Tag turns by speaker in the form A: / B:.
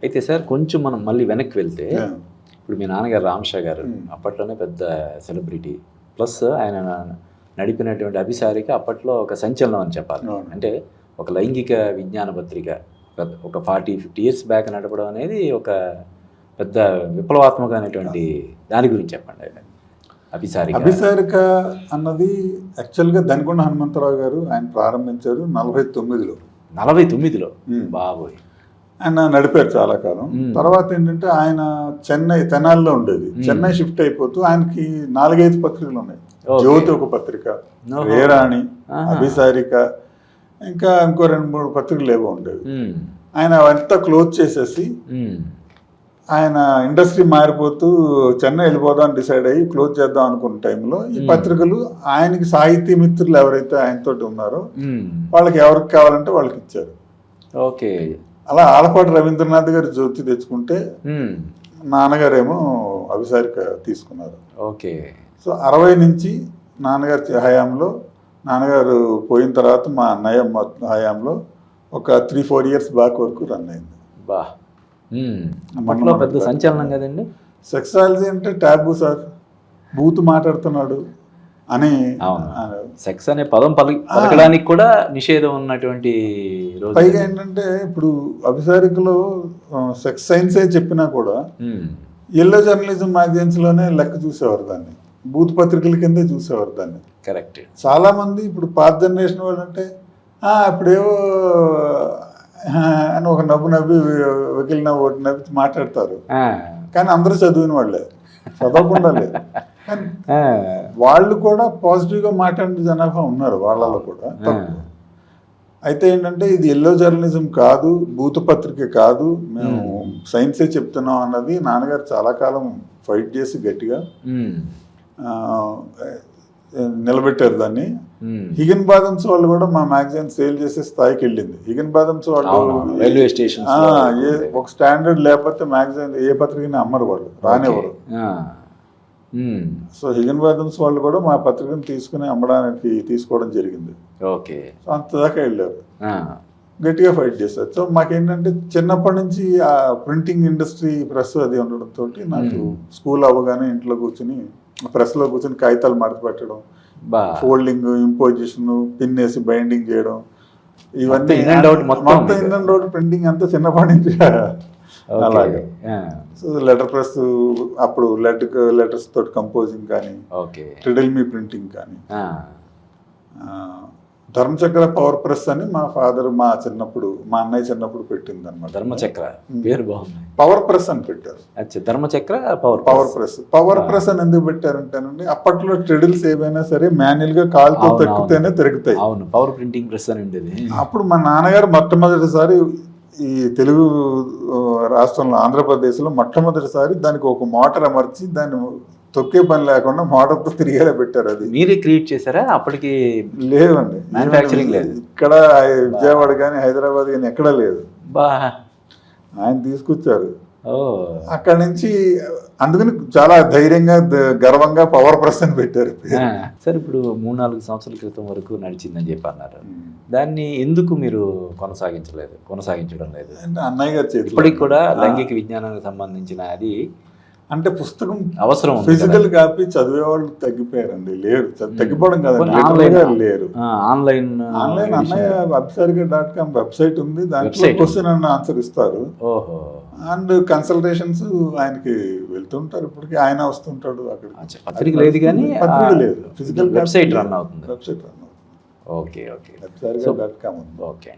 A: అయితే సార్ కొంచెం మనం మళ్ళీ వెనక్కి వెళ్తే ఇప్పుడు మీ నాన్నగారు రామషా గారు అప్పట్లోనే పెద్ద సెలబ్రిటీ, ప్లస్ ఆయన నడిపినటువంటి అభిసారిక అప్పట్లో ఒక సంచలనం అని చెప్పాలి. అంటే ఒక లైంగిక విజ్ఞాన పత్రిక ఒక 40-50 ఇయర్స్ బ్యాక్ నడపడం అనేది ఒక పెద్ద విప్లవాత్మకమైనటువంటి దాని గురించి చెప్పండి.
B: అభిసారిక అన్నది యాక్చువల్గా దనికొండ హనుమంతరావు గారు ఆయన ప్రారంభించారు 49లో.
A: బాబోయ్.
B: ఆయన నడిపారు చాలా కాలం. తర్వాత ఏంటంటే ఆయన తెనాలిలో ఉండేది, చెన్నై షిఫ్ట్ అయిపోతూ ఆయనకి 4-5 పత్రికలు ఉన్నాయి. జ్యోతి ఒక పత్రిక, రేరాణి, అభిసారిక, ఇంకా ఇంకో 2-3 పత్రికలు ఏవో ఉండేవి. ఆయన అవంతా క్లోజ్ చేసేసి ఆయన ఇండస్ట్రీ మారిపోతూ చెన్నై వెళ్ళిపోదాం డిసైడ్ అయ్యి క్లోజ్ చేద్దాం అనుకున్న టైంలో ఈ పత్రికలు ఆయనకి సాహితీ మిత్రులు ఎవరైతే ఆయనతోటి ఉన్నారో వాళ్ళకి ఎవరికి కావాలంటే వాళ్ళకి ఇచ్చారు.
A: ఓకే.
B: అలా ఆలపాటి రవీంద్రనాథ్ గారు జ్యోతి తెచ్చుకుంటే నాన్నగారేమో అభిసారిక తీసుకున్నారు.
A: ఓకే. సో
B: 60 నుంచి నాన్నగారి హయాంలో, నాన్నగారు పోయిన తర్వాత మా అన్నయ్య హయాంలో ఒక 3-4 ఇయర్స్ బ్యాక్ వరకు రన్ అయింది.
A: బా, అప్పట్లో పెద్ద సంచలనం కదండి.
B: సెక్సాలజీ అంటే టాబు సార్, బూతు మాట్లాడుతున్నాడు అని.
A: సెక్స్ అనే పదం పలకడానికి కూడా నిషేధం ఉన్నటువంటి రోజు.
B: పైగా ఏంటంటే ఇప్పుడు అభిసారికలో సెక్స్ సైన్సే చెప్పినా కూడా ఎల్లో జర్నలిజం మ్యాగజైన్స్ లోనే లెక్క చూసేవారు దాన్ని, బూత్ పత్రికల కిందే చూసేవారు దాన్ని.
A: కరెక్ట్.
B: చాలా మంది ఇప్పుడు పాత జనరేషన్ వాళ్ళు అంటే ఇప్పుడేవో అని ఒక నవ్వి వకిలిన ఒకటి నవ్వి మాట్లాడతారు, కానీ అందరూ చదివిన వాళ్ళే, చదవకుండా లేదు. కానీ వాళ్ళు కూడా పాజిటివ్గా మాట్లాడిన జనాభా ఉన్నారు వాళ్ళలో కూడా. అయితే ఏంటంటే ఇది ఎల్లో జర్నలిజం కాదు, బూత్ పత్రిక కాదు, మేము సైన్సే చెప్తున్నాం అన్నది నాన్నగారు చాలా కాలం ఫైట్ చేసి గట్టిగా నిలబెట్టారు దాన్ని. హిగన్ బాదమ్స్ వాళ్ళు కూడా మా మ్యాగజైన్ సేల్ చేసే స్థాయికి వెళ్ళింది. హిగన్ బాదమ్స్ వాళ్ళు
A: రైల్వే స్టేషన్
B: ఒక స్టాండర్డ్ లేకపోతే మ్యాగజైన్ ఏ పత్రికని అమ్మరు, వాళ్ళు రానివ్వరు. సో హిగన్ బాదమ్స్ వాళ్ళు కూడా మా పత్రికను తీసుకుని అమ్మడానికి తీసుకోవడం జరిగింది.
A: ఓకే.
B: సో అంతదాకా వెళ్ళారు, గట్టిగా ఫైట్ చేశారు. సో మాకేంటంటే చిన్నప్పటి నుంచి ఆ ప్రింటింగ్ ఇండస్ట్రీ, ప్రెస్ అది ఉండడంతో నాకు స్కూల్ అవ్వగానే ఇంట్లో కూర్చుని ప్రెస్లో కూర్చొని కాగితాలు మడత పెట్టడం, ఫోల్డింగ్, ఇంపోజిషన్, పిన్ వేసి బైండింగ్ చేయడం, ఇవన్నీ మొత్తం ఇన్ అండ్ అవుట్ ప్రింటింగ్ అంతా చిన్నప్పటి నుంచి అలాగే. సో లెటర్ ప్రెస్, అప్పుడు లెటర్స్ తోటి కంపోజింగ్ కానీ, ట్రిడిల్ మీ ప్రింటింగ్ కానీ, ధర్మచక్ర పవర్ ప్రెస్ అని మా ఫాదర్ మా అన్నయ్య చిన్నప్పుడు పెట్టింది అనమాట.
A: ధర్మచక్ర పేరు బాగుంది,
B: పవర్ ప్రెస్ అని పెట్టారు.
A: ధర్మచక్ర
B: పవర్ ప్రెస్ అని ఎందుకు పెట్టారంటేనండి, అప్పట్లో ట్రెడిల్స్ ఏవైనా సరే మాన్యువల్ గా కాలుతో తొక్కితేనే తిరుగుతాయి.
A: అవును, పవర్ ప్రింటింగ్ ప్రెస్ అని ఉండేది.
B: అప్పుడు మా నాన్నగారు మొట్టమొదటిసారి ఈ తెలుగు రాష్ట్రంలో ఆంధ్రప్రదేశ్లో మొట్టమొదటిసారి దానికి ఒక మోటార్ అమర్చి దాన్ని తొక్కే పని లేకుండా మోటార్తో తిరిగేలా పెట్టారు. అది
A: మీరే క్రియేట్ చేశారా? అప్పటికి
B: లేదండి,
A: మ్యానుఫ్యాక్చరింగ్ లేదు
B: ఇక్కడ, విజయవాడ కానీ హైదరాబాద్ కానీ ఎక్కడా లేదు. ఆయన తీసుకొచ్చారు అక్కడి నుంచి. అందుకని చాలా ధైర్యంగా గర్వంగా పవర్ ప్రెస్ అని పెట్టారు.
A: సార్ ఇప్పుడు 3-4 సంవత్సరాల క్రితం వరకు నడిచిందని చెప్పి అన్నారు, దాన్ని ఎందుకు మీరు కొనసాగించడం లేదు?
B: అన్నయ్య గారు చేతి
A: ఇప్పటికి కూడా లైంగిక విజ్ఞానానికి సంబంధించిన అది
B: అంటే పుస్తకం
A: అవసరం,
B: ఫిజికల్ కాపీ చదివే వాళ్ళు తగ్గిపోయారండి. లేరు, తగ్గిపోవడం కాదండి, లేరు.
A: ఆన్లైన్
B: అన్నయ్య అభిసారిక.com వెబ్సైట్ ఉంది, దాంట్లో క్వశ్చన్ అండ్ ఆన్సర్ ఇస్తారు. అండ్ కన్సల్టేషన్స్ ఆయనకి వెళ్తుంటారు. ఇప్పటికి ఆయన వస్తుంటాడు అక్కడ.
A: పత్రిక లేదు కానీ
B: పత్రిక లేదు, ఫిజికల్
A: వెబ్సైట్ రన్ అవుతుంది.
B: వెబ్సైట్ రన్ అవుతుంది.
A: ఓకే.
B: అభిసారిక.com.
A: ఓకే.